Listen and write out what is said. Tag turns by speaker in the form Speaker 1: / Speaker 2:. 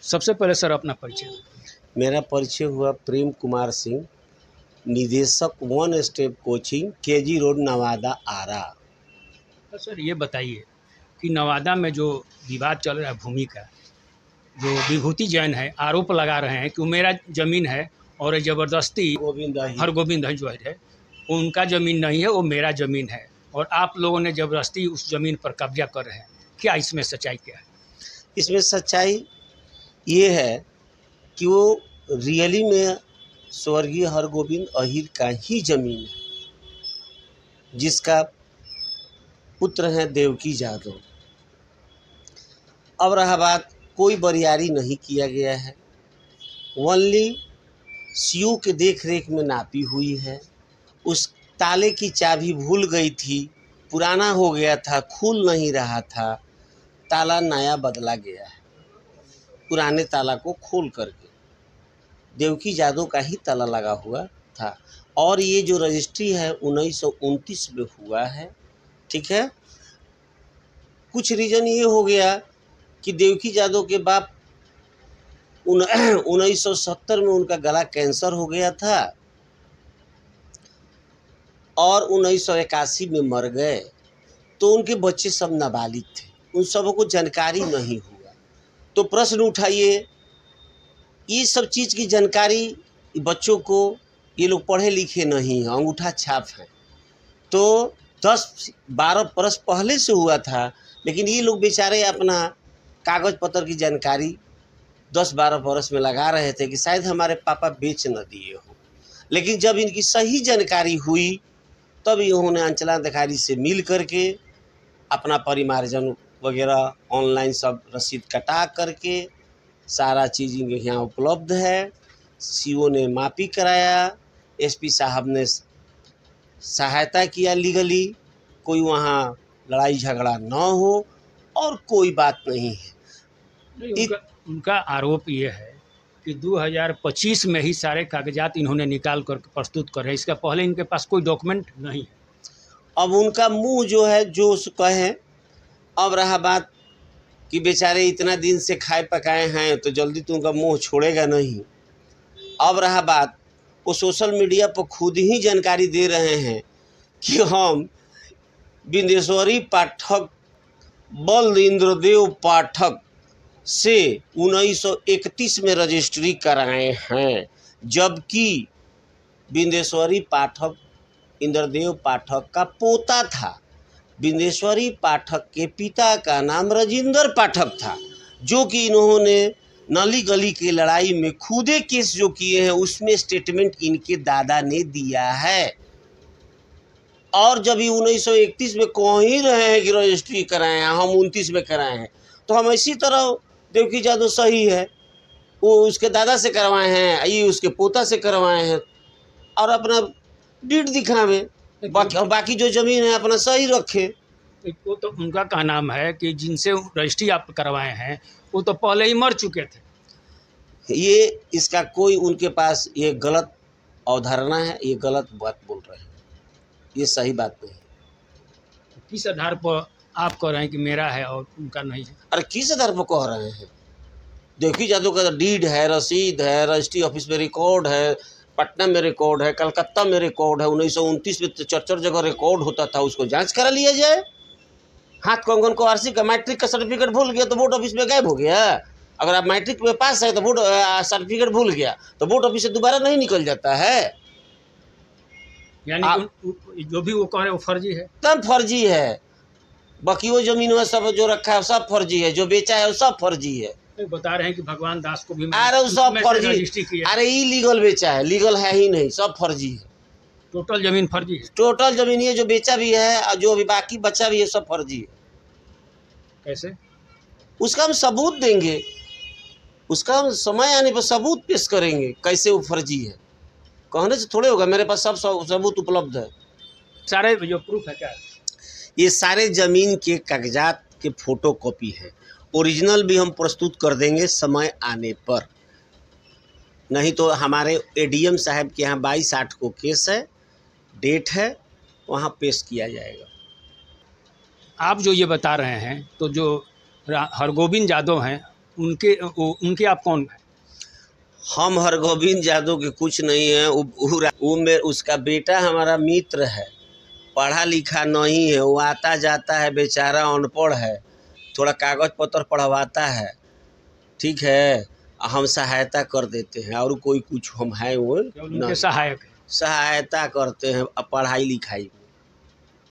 Speaker 1: सबसे पहले सर अपना परिचय।
Speaker 2: मेरा परिचय हुआ प्रेम कुमार सिंह, निदेशक one step coaching, KG road, Nawada, Arrah.
Speaker 1: तो सर ये बताइए कि नवादा में जो विवाद चल रहा है भूमि का, जो विभूति जैन है आरोप लगा रहे हैं कि वो मेरा ज़मीन है और ज़बरदस्ती
Speaker 2: गोविंद
Speaker 1: हरगोविंद जो है उनका ज़मीन नहीं है, वो मेरा ज़मीन है और आप लोगों ने ज़बरदस्ती उस ज़मीन पर कब्जा कर रहे हैं। क्या इसमें सच्चाई क्या है?
Speaker 2: इसमें सच्चाई ये है कि वो रियली में स्वर्गीय हरगोविंद अहिर का ही जमीन है, जिसका पुत्र है देवकी जादव। अब रहा बात, कोई बरियारी नहीं किया गया है, ओनली सीयू के देख रेख में नापी हुई है। उस ताले की चाबी भूल गई थी, पुराना हो गया था, खुल नहीं रहा था, ताला नया बदला गया है। पुराने ताला को खोल करके देवकी जादव का ही ताला लगा हुआ था। और ये जो रजिस्ट्री है 1929 में हुआ है, ठीक है। कुछ रीज़न ये हो गया कि देवकी जादव के बाप 1970 में उनका गला कैंसर हो गया था और 1981 में मर गए, तो उनके बच्चे सब नाबालिग थे, उन सबों को जानकारी नहीं हुआ। तो प्रश्न उठाइए, ये सब चीज़ की जानकारी बच्चों को, ये लोग पढ़े लिखे नहीं हैं, अंगूठा छाप हैं। तो 10-12 बरस पहले से हुआ था, लेकिन ये लोग बेचारे अपना कागज़ पत्र की जानकारी 10-12 बरस में लगा रहे थे कि शायद हमारे पापा बेच न दिए हो। लेकिन जब इनकी सही जानकारी हुई तब इन्होंने अंचलाधिकारी से मिल करके अपना परिमार्जन वगैरह ऑनलाइन सब रसीद कटा करके सारा चीज़ इनके यहाँ उपलब्ध है। सीओ ने मापी कराया, एसपी साहब ने सहायता किया लीगली, कोई वहाँ लड़ाई झगड़ा न हो और कोई बात नहीं है।
Speaker 1: नहीं, उनका आरोप ये है कि 2025 में ही सारे कागजात इन्होंने निकाल कर प्रस्तुत कर रहे हैं, इसका पहले इनके पास कोई डॉक्यूमेंट नहीं है।
Speaker 2: अब उनका मुंह जो है जो कहें। अब रहा बात कि बेचारे इतना दिन से खाए पकाए हैं तो जल्दी तो उनका मुंह छोड़ेगा नहीं। अब रहा बात, वो सोशल मीडिया पर खुद ही जानकारी दे रहे हैं कि हम बिंदेश्वरी पाठक, बल इंद्रदेव पाठक से 1931 में रजिस्ट्री कराए हैं, जबकि बिंदेश्वरी पाठक इंद्रदेव पाठक का पोता था। बिंदेश्वरी पाठक के पिता का नाम राजेंद्र पाठक था, जो कि इन्होंने नली गली की लड़ाई में खुदे केस जो किए हैं उसमें स्टेटमेंट इनके दादा ने दिया है। और जब ये 1931 में कह ही रहे हैं कि रजिस्ट्री कराए हैं, हम 29 में कराए हैं, तो हम इसी तरह देवकी जादव सही है, वो उसके दादा से करवाए हैं, ये उसके पोता से करवाए हैं, और अपना डीड दिखावे, बाकी जो ज़मीन है अपना सही रखे।
Speaker 1: वो तो उनका क्या नाम है कि जिनसे रजिस्ट्री आप करवाए हैं वो तो पहले ही मर चुके थे।
Speaker 2: ये इसका कोई उनके पास ये गलत अवधारणा है, ये गलत बात बोल रहे हैं, ये सही बात नहीं है।
Speaker 1: किस आधार पर आप कह रहे हैं कि मेरा है और उनका नहीं है?
Speaker 2: अरे किस आधार पर कह रहे हैं? देवकी जादव का डीड है, रसीद है, रजिस्ट्री ऑफिस में रिकॉर्ड है, पटना में रिकॉर्ड है, कलकत्ता में रिकॉर्ड है। 1929 में तो 4 जगह रिकॉर्ड होता था, उसको जांच करा लिया जाए। हाथ कंगन को आरसी का मैट्रिक का सर्टिफिकेट भूल गया तो वोट ऑफिस में गायब हो गया। अगर आप मैट्रिक में पास है तो वोट सर्टिफिकेट भूल गया तो वोट ऑफिस से दोबारा नहीं निकल जाता है।
Speaker 1: यानी जो भी वो कह रहे हैं वो फर्जी है।
Speaker 2: तब फर्जी है। बाकी वो जमीन में सब जो रखा है सब फर्जी है, जो बेचा है वो सब फर्जी है।
Speaker 1: बता रहे हैं कि भगवान दास को भी
Speaker 2: अरे सब फर्जी, अरे इलीगल बेचा है, लीगल है ही नहीं, सब फर्जी है।
Speaker 1: टोटल जमीन फर्जी है।
Speaker 2: टोटल जमीन ये जो बेचा भी है और जो अभी बाकी बचा भी है सब फर्जी है।
Speaker 1: कैसे?
Speaker 2: उसका हम सबूत देंगे, उसका हम समय आने पर सबूत पेश करेंगे कैसे वो फर्जी है। कहने से थोड़े होगा, मेरे पास सब सबूत उपलब्ध है।
Speaker 1: सारे जो प्रूफ है क्या?
Speaker 2: ये सारे ज़मीन के कागजात के फ़ोटो कॉपी है, ओरिजिनल भी हम प्रस्तुत कर देंगे समय आने पर। नहीं तो हमारे एडीएम साहब के यहाँ 22/8 को केस है, डेट है, वहाँ पेश किया जाएगा।
Speaker 1: आप जो ये बता रहे हैं तो जो हरगोविंद जादव हैं उनके आप कौन हैं?
Speaker 2: हम हरगोविंद यादव के कुछ नहीं है। उसका बेटा हमारा मित्र है, पढ़ा लिखा नहीं है, वो आता जाता है, बेचारा अनपढ़ है, थोड़ा कागज पत्र पढ़वाता है, ठीक है, हम सहायता कर देते हैं। और कोई कुछ हम हैं वो
Speaker 1: उनके सहायक हैं।
Speaker 2: सहायता करते हैं पढ़ाई लिखाई में।